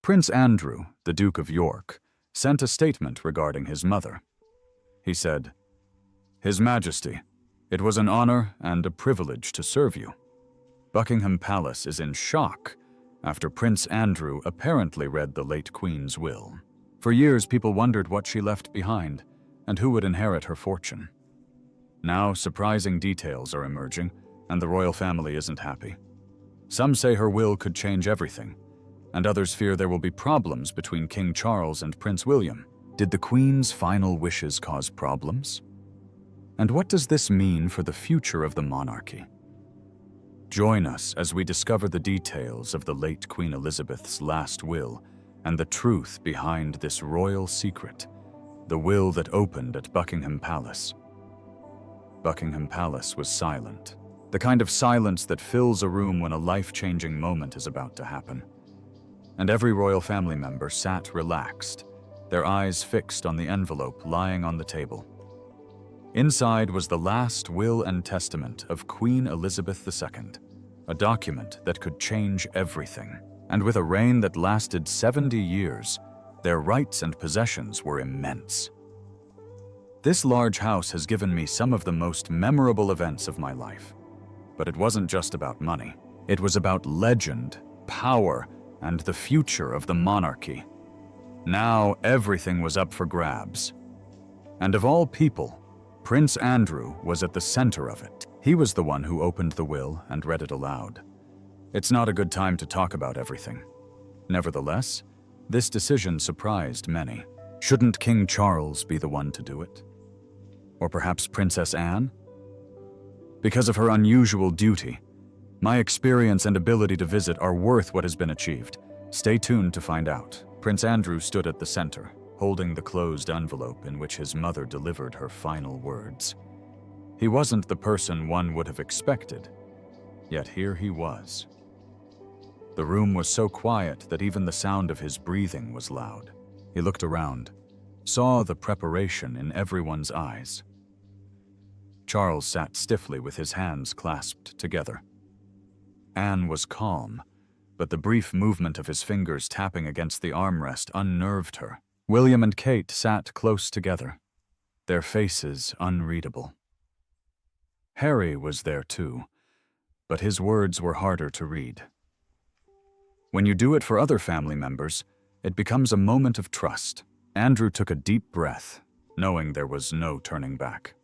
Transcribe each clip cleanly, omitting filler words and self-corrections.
Prince Andrew, the Duke of York, sent a statement regarding his mother. He said, "His Majesty, it was an honor and a privilege to serve you. Buckingham Palace is in shock after Prince Andrew apparently read the late Queen's will. For years, people wondered what she left behind and who would inherit her fortune. Now, surprising details are emerging, and the royal family isn't happy. Some say her will could change everything, and others fear there will be problems between King Charles and Prince William. Did the Queen's final wishes cause problems? And what does this mean for the future of the monarchy? Join us as we discover the details of the late Queen Elizabeth's last will and the truth behind this royal secret, the will that opened at Buckingham Palace. Buckingham Palace was silent, the kind of silence that fills a room when a life-changing moment is about to happen. And every royal family member sat relaxed, their eyes fixed on the envelope lying on the table. Inside was the last will and testament of Queen Elizabeth II, a document that could change everything. And with a reign that lasted 70 years, their rights and possessions were immense. This large house has given me some of the most memorable events of my life. But it wasn't just about money. It was about legend, power, and the future of the monarchy. Now everything was up for grabs. And of all people, Prince Andrew was at the center of it. He was the one who opened the will and read it aloud. It's not a good time to talk about everything. Nevertheless, this decision surprised many. Shouldn't King Charles be the one to do it? Or perhaps Princess Anne? Because of her unusual duty, my experience and ability to visit are worth what has been achieved. Stay tuned to find out. Prince Andrew stood at the center, holding the closed envelope in which his mother delivered her final words. He wasn't the person one would have expected, yet here he was. The room was so quiet that even the sound of his breathing was loud. He looked around, saw the preparation in everyone's eyes. Charles sat stiffly with his hands clasped together. Anne was calm, but the brief movement of his fingers tapping against the armrest unnerved her. William and Kate sat close together, their faces unreadable. Harry was there too, but his words were harder to read. When you do it for other family members, it becomes a moment of trust. Andrew took a deep breath, knowing there was no turning back.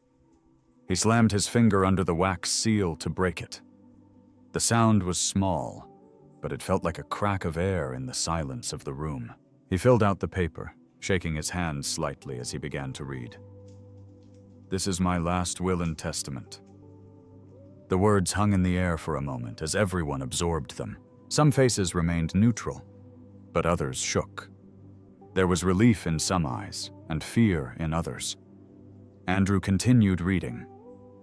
He slammed his finger under the wax seal to break it. The sound was small, but it felt like a crack of air in the silence of the room. He filled out the paper, shaking his hand slightly as he began to read. "This is my last will and testament." The words hung in the air for a moment as everyone absorbed them. Some faces remained neutral, but others shook. There was relief in some eyes and fear in others. Andrew continued reading,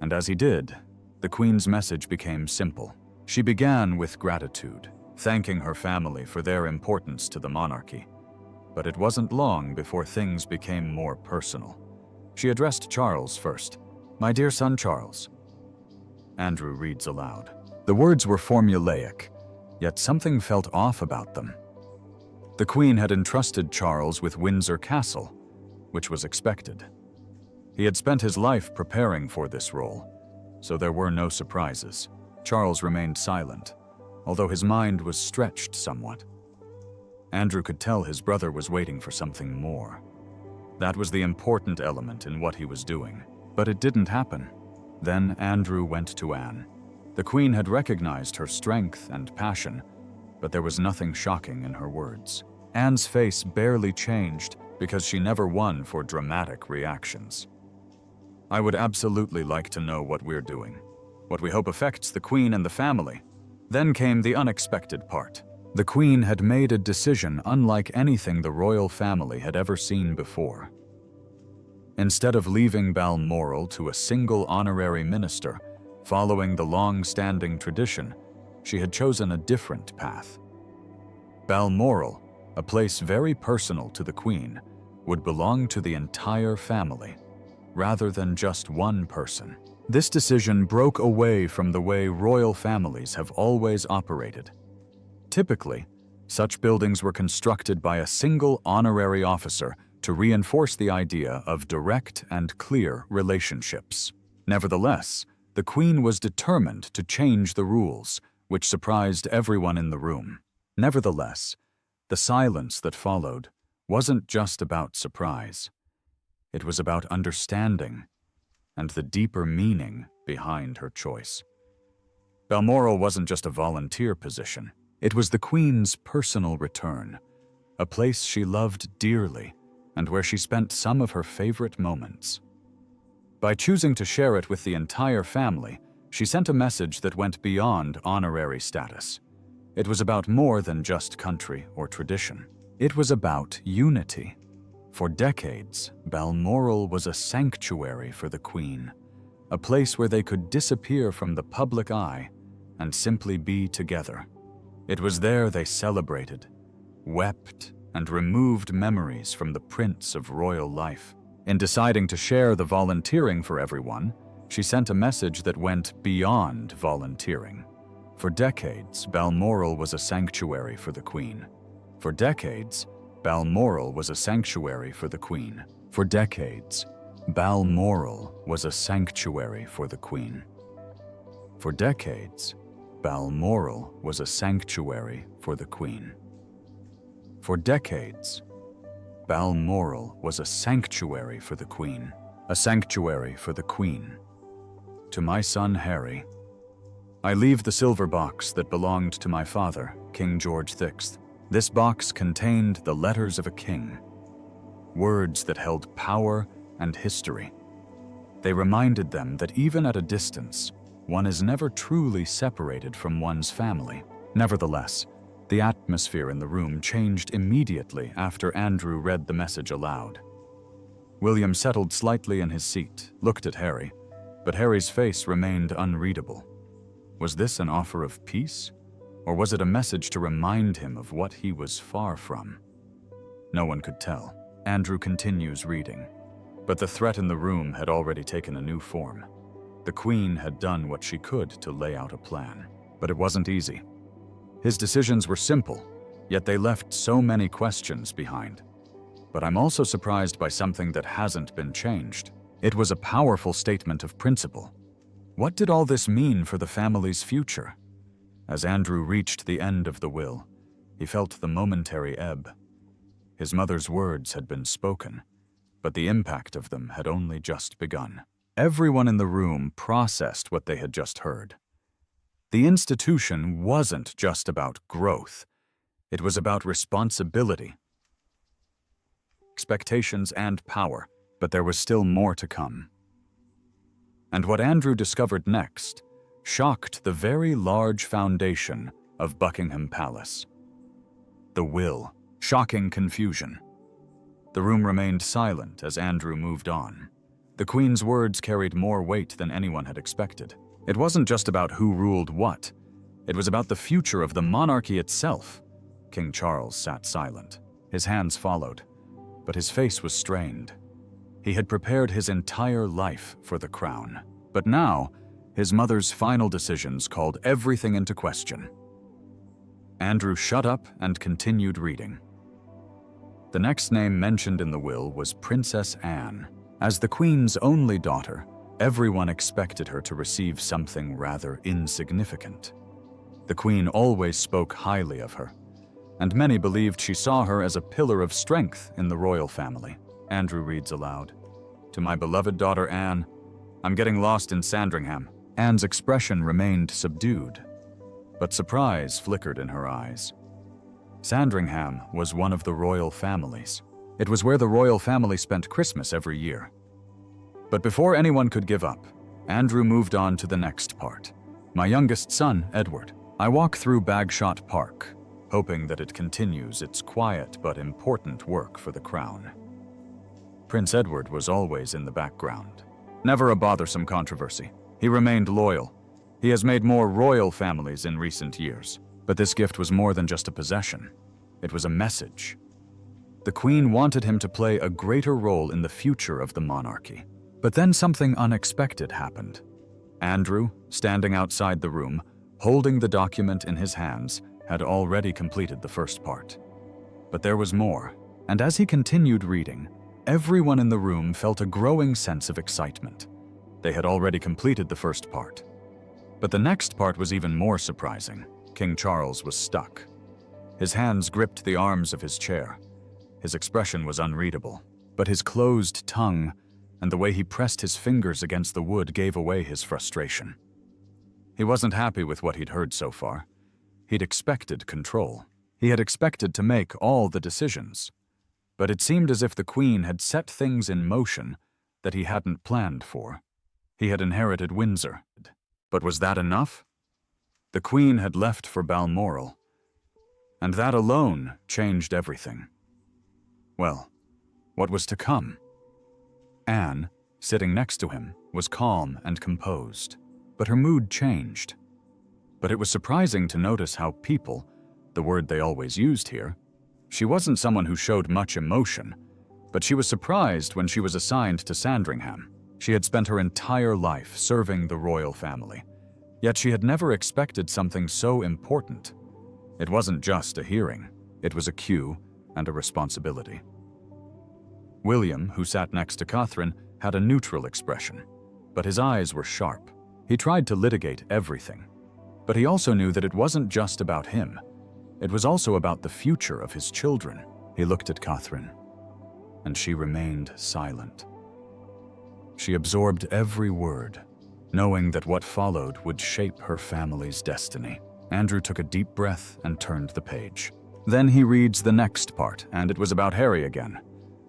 and as he did, the Queen's message became simple. She began with gratitude, thanking her family for their importance to the monarchy. But it wasn't long before things became more personal. She addressed Charles first. "My dear son Charles." Andrew reads aloud. The words were formulaic, yet something felt off about them. The Queen had entrusted Charles with Windsor Castle, which was expected. He had spent his life preparing for this role, so there were no surprises. Charles remained silent, although his mind was stretched somewhat. Andrew could tell his brother was waiting for something more. That was the important element in what he was doing, but it didn't happen. Then Andrew went to Anne. The Queen had recognized her strength and passion, but there was nothing shocking in her words. Anne's face barely changed because she never won for dramatic reactions. "I would absolutely like to know what we're doing, what we hope affects the Queen and the family." Then came the unexpected part. The Queen had made a decision unlike anything the royal family had ever seen before. Instead of leaving Balmoral to a single honorary minister, following the long-standing tradition, she had chosen a different path. Balmoral, a place very personal to the Queen, would belong to the entire family, rather than just one person. This decision broke away from the way royal families have always operated. Typically, Such buildings were constructed by a single honorary officer to reinforce the idea of direct and clear relationships. Nevertheless, the Queen was determined to change the rules, which surprised everyone in the room. Nevertheless, the silence that followed wasn't just about surprise. It was about understanding and the deeper meaning behind her choice. Balmoral wasn't just a volunteer position. It was the Queen's personal return, a place she loved dearly and where she spent some of her favorite moments. By choosing to share it with the entire family, she sent a message that went beyond honorary status. It was about more than just country or tradition. It was about unity. For decades, Balmoral was a sanctuary for the Queen, a place where they could disappear from the public eye and simply be together. It was there they celebrated, wept, and removed memories from the prints of royal life. In deciding to share the volunteering for everyone, she sent a message that went beyond volunteering. For decades, Balmoral was a sanctuary for the Queen. For decades, Balmoral was a sanctuary for the Queen. For decades, Balmoral was a sanctuary for the Queen. For decades, Balmoral was a sanctuary for the Queen. For decades, Balmoral was a sanctuary for the Queen. A sanctuary for the Queen. To my son Harry, I leave the silver box that belonged to my father, King George VI. This box contained the letters of a king, words that held power and history. They reminded them that even at a distance, one is never truly separated from one's family. Nevertheless, the atmosphere in the room changed immediately after Andrew read the message aloud. William settled slightly in his seat, looked at Harry, but Harry's face remained unreadable. Was this an offer of peace, or was it a message to remind him of what he was far from? No one could tell. Andrew continues reading, but the threat in the room had already taken a new form. The Queen had done what she could to lay out a plan, but it wasn't easy. His decisions were simple, yet they left so many questions behind. But I'm also surprised by something that hasn't been changed. It was a powerful statement of principle. What did all this mean for the family's future? As Andrew reached the end of the will, he felt the momentary ebb. His mother's words had been spoken, but the impact of them had only just begun. Everyone in the room processed what they had just heard. The institution wasn't just about growth. It was about responsibility, expectations, and power, but there was still more to come. And what Andrew discovered next shocked the very large foundation of Buckingham Palace. The will, shocking confusion. The room remained silent as Andrew moved on. The Queen's words carried more weight than anyone had expected. It wasn't just about who ruled what. It was about the future of the monarchy itself. King Charles sat silent. His hands followed, but his face was strained. He had prepared his entire life for the crown. But now, his mother's final decisions called everything into question. Andrew shut up and continued reading. The next name mentioned in the will was Princess Anne. As the Queen's only daughter, everyone expected her to receive something rather insignificant. The Queen always spoke highly of her, and many believed she saw her as a pillar of strength in the royal family. Andrew reads aloud, "To my beloved daughter Anne, I'm getting lost in Sandringham." Anne's expression remained subdued, but surprise flickered in her eyes. Sandringham was one of the royal families. It was where the royal family spent Christmas every year. But before anyone could give up, Andrew moved on to the next part. "My youngest son, Edward. I walk through Bagshot Park, hoping that it continues its quiet but important work for the crown." Prince Edward was always in the background. Never a bothersome controversy. He remained loyal. He has made more royal families in recent years. But this gift was more than just a possession. It was a message. The Queen wanted him to play a greater role in the future of the monarchy. But then something unexpected happened. Andrew, standing outside the room, holding the document in his hands, had already completed the first part. But there was more, and as he continued reading, everyone in the room felt a growing sense of excitement. They had already completed the first part. But the next part was even more surprising. King Charles was stuck. His hands gripped the arms of his chair. His expression was unreadable, but his closed tongue and the way he pressed his fingers against the wood gave away his frustration. He wasn't happy with what he'd heard so far. He'd expected control. He had expected to make all the decisions. But it seemed as if the Queen had set things in motion that he hadn't planned for. He had inherited Windsor. But was that enough? The Queen had left for Balmoral, and that alone changed everything. Well, what was to come? Anne, sitting next to him, was calm and composed, but her mood changed. But it was surprising to notice how people, the word they always used here, she wasn't someone who showed much emotion, but she was surprised when she was assigned to Sandringham. She had spent her entire life serving the royal family, yet she had never expected something so important. It wasn't just a hearing, it was a cue and a responsibility. William, who sat next to Catherine, had a neutral expression, but his eyes were sharp. He tried to litigate everything, but he also knew that it wasn't just about him. It was also about the future of his children. He looked at Catherine, and she remained silent. She absorbed every word, knowing that what followed would shape her family's destiny. Andrew took a deep breath and turned the page. Then he reads the next part, and it was about Harry again.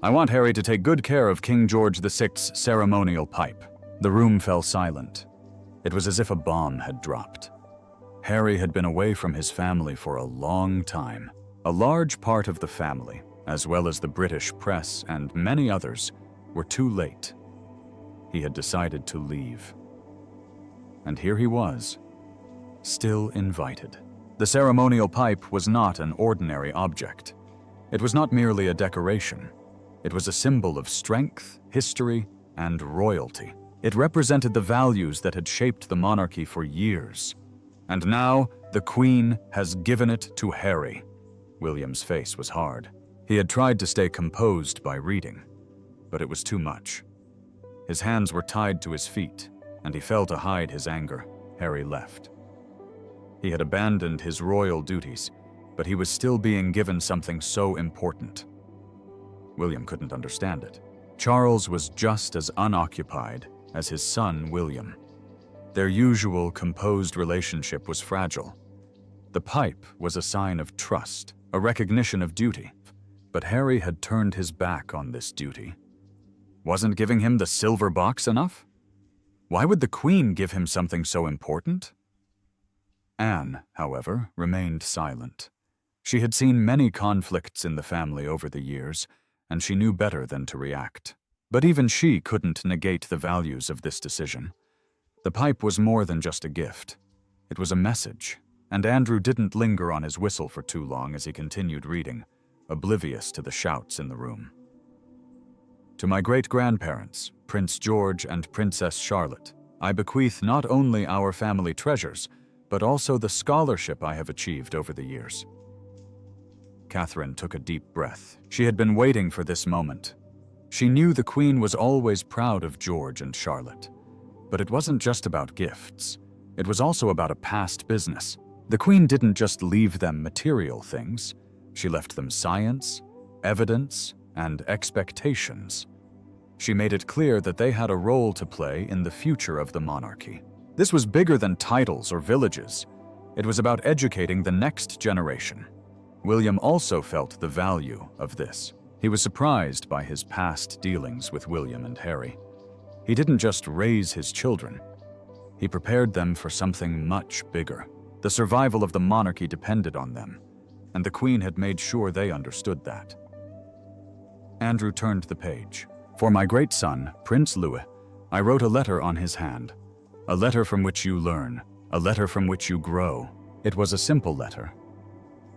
I want Harry to take good care of King George VI's ceremonial pipe. The room fell silent. It was as if a bomb had dropped. Harry had been away from his family for a long time. A large part of the family, as well as the British press and many others, were too late. He had decided to leave. And here he was, still invited. The ceremonial pipe was not an ordinary object. It was not merely a decoration. It was a symbol of strength, history, and royalty. It represented the values that had shaped the monarchy for years. And now, the Queen has given it to Harry. William's face was hard. He had tried to stay composed by reading, but it was too much. His hands were tied to his feet, and he fell to hide his anger. Harry left. He had abandoned his royal duties, but he was still being given something so important. William couldn't understand it. Charles was just as unoccupied as his son, William. Their usual composed relationship was fragile. The pipe was a sign of trust, a recognition of duty. But Harry had turned his back on this duty. Wasn't giving him the silver box enough? Why would the Queen give him something so important? Anne, however, remained silent. She had seen many conflicts in the family over the years, and she knew better than to react. But even she couldn't negate the values of this decision. The pipe was more than just a gift. It was a message, and Andrew didn't linger on his whistle for too long as he continued reading, oblivious to the shouts in the room. To my great-grandparents, Prince George and Princess Charlotte, I bequeath not only our family treasures, but also the scholarship I have achieved over the years. Catherine took a deep breath. She had been waiting for this moment. She knew the Queen was always proud of George and Charlotte. But it wasn't just about gifts. It was also about a past business. The Queen didn't just leave them material things. She left them science, evidence, and expectations. She made it clear that they had a role to play in the future of the monarchy. This was bigger than titles or villages. It was about educating the next generation. William also felt the value of this. He was surprised by his past dealings with William and Harry. He didn't just raise his children. He prepared them for something much bigger. The survival of the monarchy depended on them, and the Queen had made sure they understood that. Andrew turned the page. For my great son, Prince Louis, I wrote a letter on his hand. A letter from which you learn, a letter from which you grow. It was a simple letter,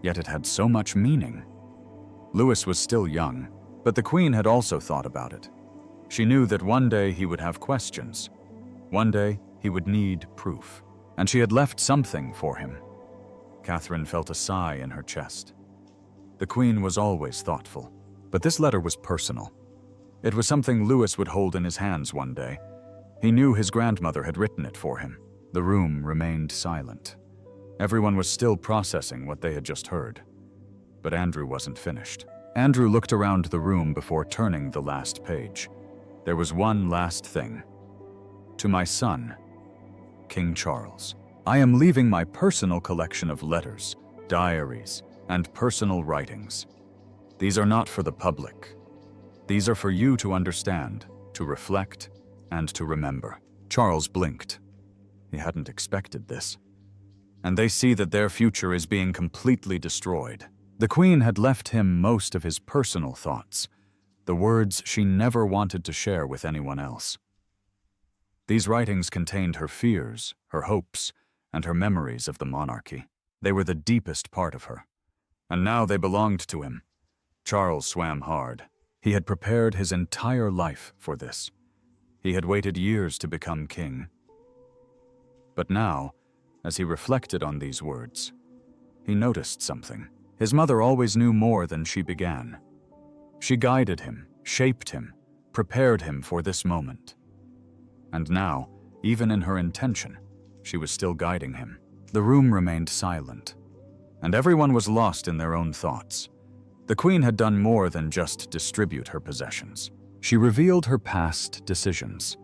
yet it had so much meaning. Louis was still young, but the Queen had also thought about it. She knew that one day he would have questions. One day he would need proof, and she had left something for him. Catherine felt a sigh in her chest. The Queen was always thoughtful, but this letter was personal. It was something Louis would hold in his hands one day. He knew his grandmother had written it for him. The room remained silent. Everyone was still processing what they had just heard. But Andrew wasn't finished. Andrew looked around the room before turning the last page. There was one last thing. To my son, King Charles, I am leaving my personal collection of letters, diaries, and personal writings. These are not for the public. These are for you to understand, to reflect, and to remember. Charles blinked. He hadn't expected this. And they see that their future is being completely destroyed. The Queen had left him most of his personal thoughts, the words she never wanted to share with anyone else. These writings contained her fears, her hopes, and her memories of the monarchy. They were the deepest part of her. And now they belonged to him. Charles swam hard. He had prepared his entire life for this. He had waited years to become king. But now, as he reflected on these words, he noticed something. His mother always knew more than she began. She guided him, shaped him, prepared him for this moment. And now, even in her intention, she was still guiding him. The room remained silent, and everyone was lost in their own thoughts. The Queen had done more than just distribute her possessions. She revealed her past decisions.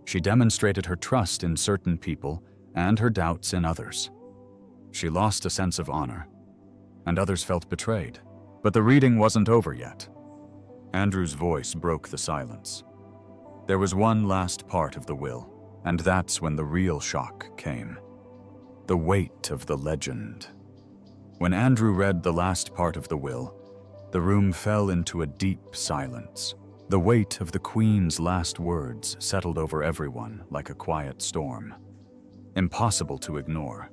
She demonstrated her trust in certain people and her doubts in others. She lost a sense of honor, and others felt betrayed. But the reading wasn't over yet. Andrew's voice broke the silence. There was one last part of the will, and that's when the real shock came. The weight of the legend. When Andrew read the last part of the will, the room fell into a deep silence. The weight of the Queen's last words settled over everyone like a quiet storm. Impossible to ignore.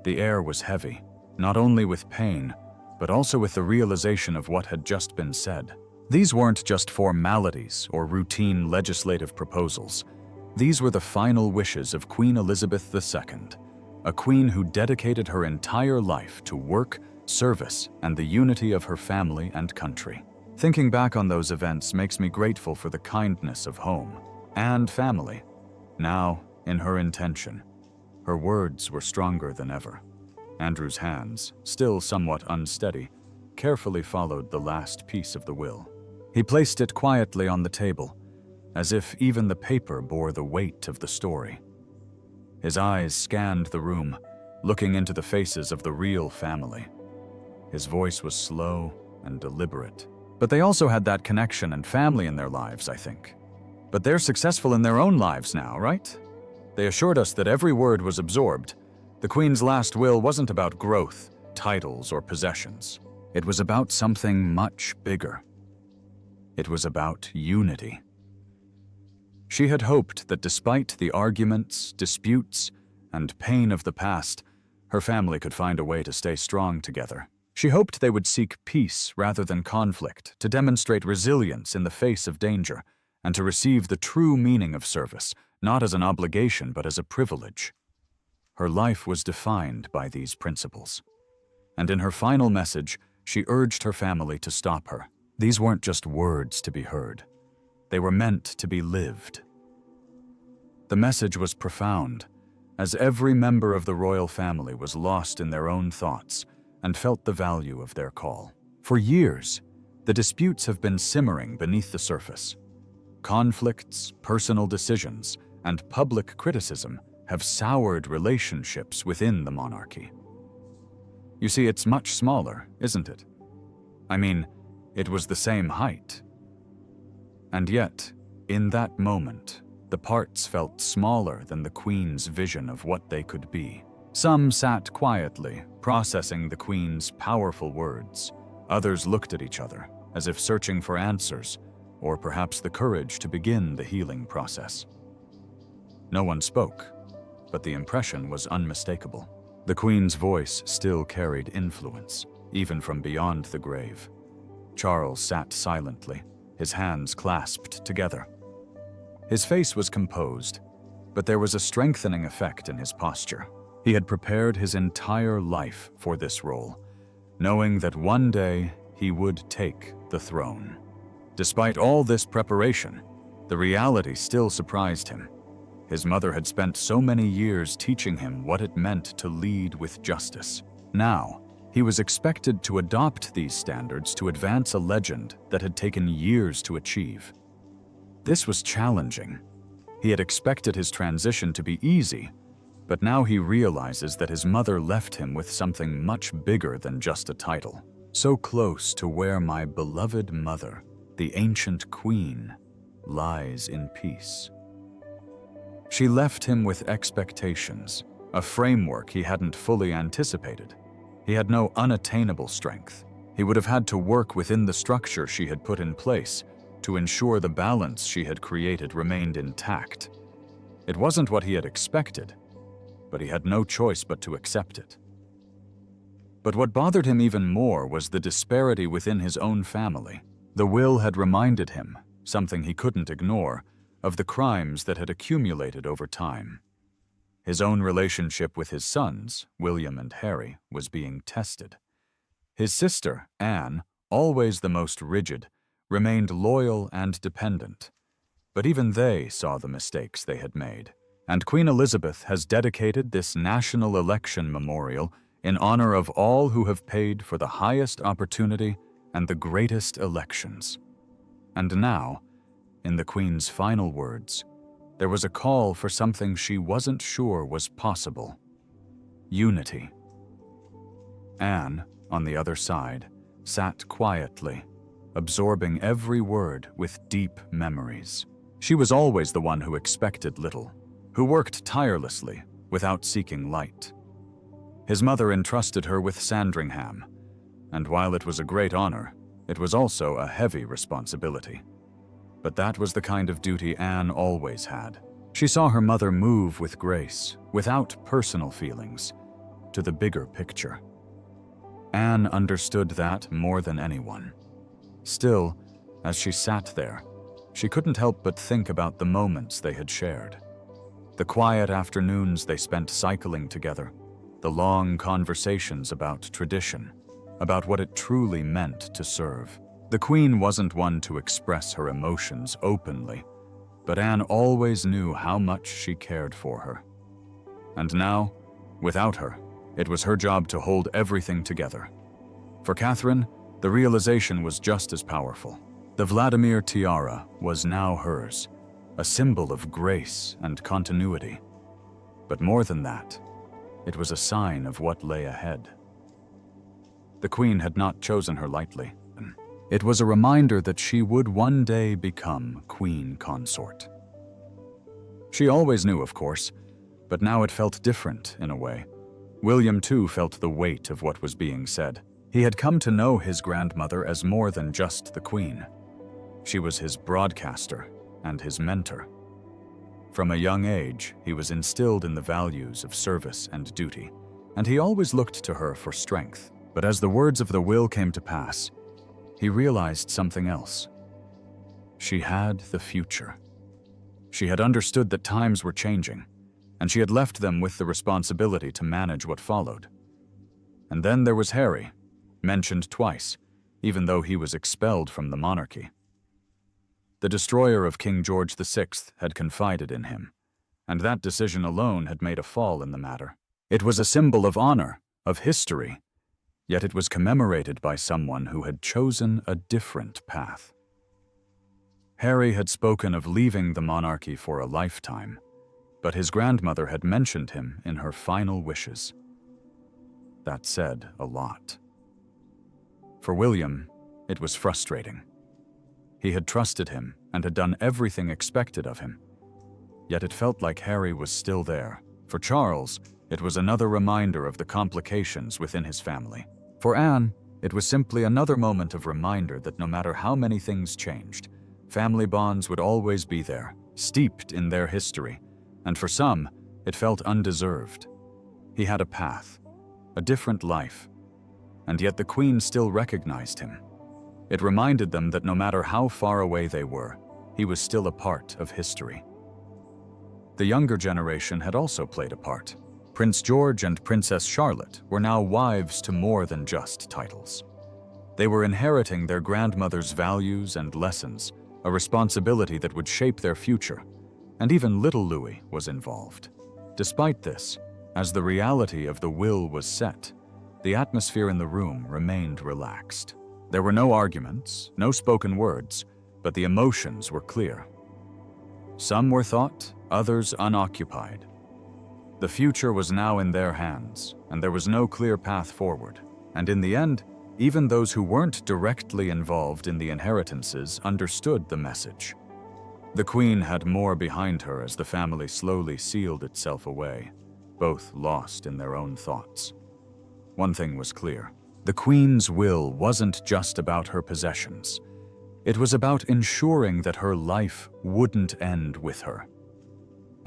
The air was heavy, not only with pain, but also with the realization of what had just been said. These weren't just formalities or routine legislative proposals. These were the final wishes of Queen Elizabeth II, a queen who dedicated her entire life to work, service, and the unity of her family and country. Thinking back on those events makes me grateful for the kindness of home and family. Now, in her intention, her words were stronger than ever. Andrew's hands, still somewhat unsteady, carefully followed the last piece of the will. He placed it quietly on the table, as if even the paper bore the weight of the story. His eyes scanned the room, looking into the faces of the real family. His voice was slow and deliberate. But they also had that connection and family in their lives, I think. But they're successful in their own lives now, right? They assured us that every word was absorbed. The Queen's last will wasn't about growth, titles, or possessions. It was about something much bigger. It was about unity. She had hoped that despite the arguments, disputes, and pain of the past, her family could find a way to stay strong together. She hoped they would seek peace rather than conflict, to demonstrate resilience in the face of danger, and to receive the true meaning of service, not as an obligation but as a privilege. Her life was defined by these principles. And in her final message, she urged her family to stop her. These weren't just words to be heard. They were meant to be lived. The message was profound, as every member of the royal family was lost in their own thoughts and felt the value of their call. For years, the disputes have been simmering beneath the surface. Conflicts, personal decisions, and public criticism have soured relationships within the monarchy. You see, it's much smaller, isn't it? I mean, it was the same height. And yet, in that moment, the parts felt smaller than the Queen's vision of what they could be. Some sat quietly, processing the Queen's powerful words. Others looked at each other, as if searching for answers, or perhaps the courage to begin the healing process. No one spoke, but the impression was unmistakable. The Queen's voice still carried influence, even from beyond the grave. Charles sat silently, his hands clasped together. His face was composed, but there was a strengthening effect in his posture. He had prepared his entire life for this role, knowing that one day he would take the throne. Despite all this preparation, the reality still surprised him. His mother had spent so many years teaching him what it meant to lead with justice. Now, he was expected to adopt these standards to advance a legend that had taken years to achieve. This was challenging. He had expected his transition to be easy, but now he realizes that his mother left him with something much bigger than just a title. So close to where my beloved mother, the ancient queen, lies in peace. She left him with expectations, a framework he hadn't fully anticipated. He had no unattainable strength. He would have had to work within the structure she had put in place to ensure the balance she had created remained intact. It wasn't what he had expected, but he had no choice but to accept it. But what bothered him even more was the disparity within his own family. The will had reminded him, something he couldn't ignore, of the crimes that had accumulated over time. His own relationship with his sons, William and Harry, was being tested. His sister, Anne, always the most rigid, remained loyal and dependent. But even they saw the mistakes they had made. And Queen Elizabeth has dedicated this national election memorial in honor of all who have paid for the highest opportunity and the greatest elections. And now, in the Queen's final words, there was a call for something she wasn't sure was possible: unity. Anne, on the other side, sat quietly, absorbing every word with deep memories. She was always the one who expected little, who worked tirelessly without seeking light. His mother entrusted her with Sandringham, and while it was a great honor, it was also a heavy responsibility. But that was the kind of duty Anne always had. She saw her mother move with grace, without personal feelings, to the bigger picture. Anne understood that more than anyone. Still, as she sat there, she couldn't help but think about the moments they had shared. The quiet afternoons they spent cycling together, the long conversations about tradition, about what it truly meant to serve. The Queen wasn't one to express her emotions openly, but Anne always knew how much she cared for her. And now, without her, it was her job to hold everything together. For Catherine, the realization was just as powerful. The Vladimir tiara was now hers, a symbol of grace and continuity. But more than that, it was a sign of what lay ahead. The Queen had not chosen her lightly. It was a reminder that she would one day become Queen Consort. She always knew, of course, but now it felt different in a way. William, too, felt the weight of what was being said. He had come to know his grandmother as more than just the Queen. She was his broadcaster and his mentor. From a young age, he was instilled in the values of service and duty, and he always looked to her for strength. But as the words of the will came to pass, he realized something else. She had the future. She had understood that times were changing, and she had left them with the responsibility to manage what followed. And then there was Harry, mentioned twice, even though he was expelled from the monarchy. The destroyer of King George VI had confided in him, and that decision alone had made a fall in the matter. It was a symbol of honor, of history, yet it was commemorated by someone who had chosen a different path. Harry had spoken of leaving the monarchy for a lifetime, but his grandmother had mentioned him in her final wishes. That said a lot. For William, it was frustrating. He had trusted him and had done everything expected of him. Yet it felt like Harry was still there. For Charles, it was another reminder of the complications within his family. For Anne, it was simply another moment of reminder that no matter how many things changed, family bonds would always be there, steeped in their history, and for some, it felt undeserved. He had a path, a different life, and yet the Queen still recognized him. It reminded them that no matter how far away they were, he was still a part of history. The younger generation had also played a part. Prince George and Princess Charlotte were now wives to more than just titles. They were inheriting their grandmother's values and lessons, a responsibility that would shape their future, and even little Louis was involved. Despite this, as the reality of the will was set, the atmosphere in the room remained relaxed. There were no arguments, no spoken words, but the emotions were clear. Some were thought, others unoccupied. The future was now in their hands, and there was no clear path forward. And in the end, even those who weren't directly involved in the inheritances understood the message. The Queen had more behind her as the family slowly sealed itself away, both lost in their own thoughts. One thing was clear. The Queen's will wasn't just about her possessions. It was about ensuring that her life wouldn't end with her.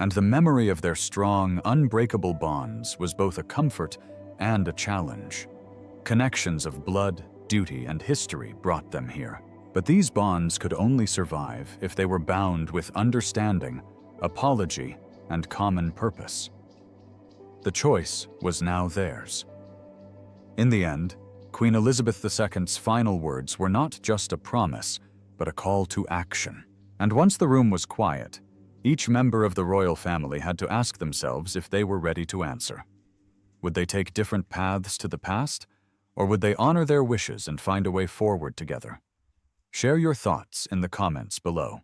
And the memory of their strong, unbreakable bonds was both a comfort and a challenge. Connections of blood, duty, and history brought them here. But these bonds could only survive if they were bound with understanding, apology, and common purpose. The choice was now theirs. In the end, Queen Elizabeth II's final words were not just a promise, but a call to action. And once the room was quiet, each member of the royal family had to ask themselves if they were ready to answer. Would they take different paths to the past, or would they honor their wishes and find a way forward together? Share your thoughts in the comments below.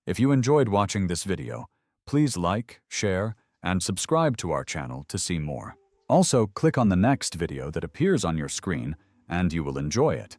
If you enjoyed watching this video, please like, share, and subscribe to our channel to see more. Also, click on the next video that appears on your screen, and you will enjoy it.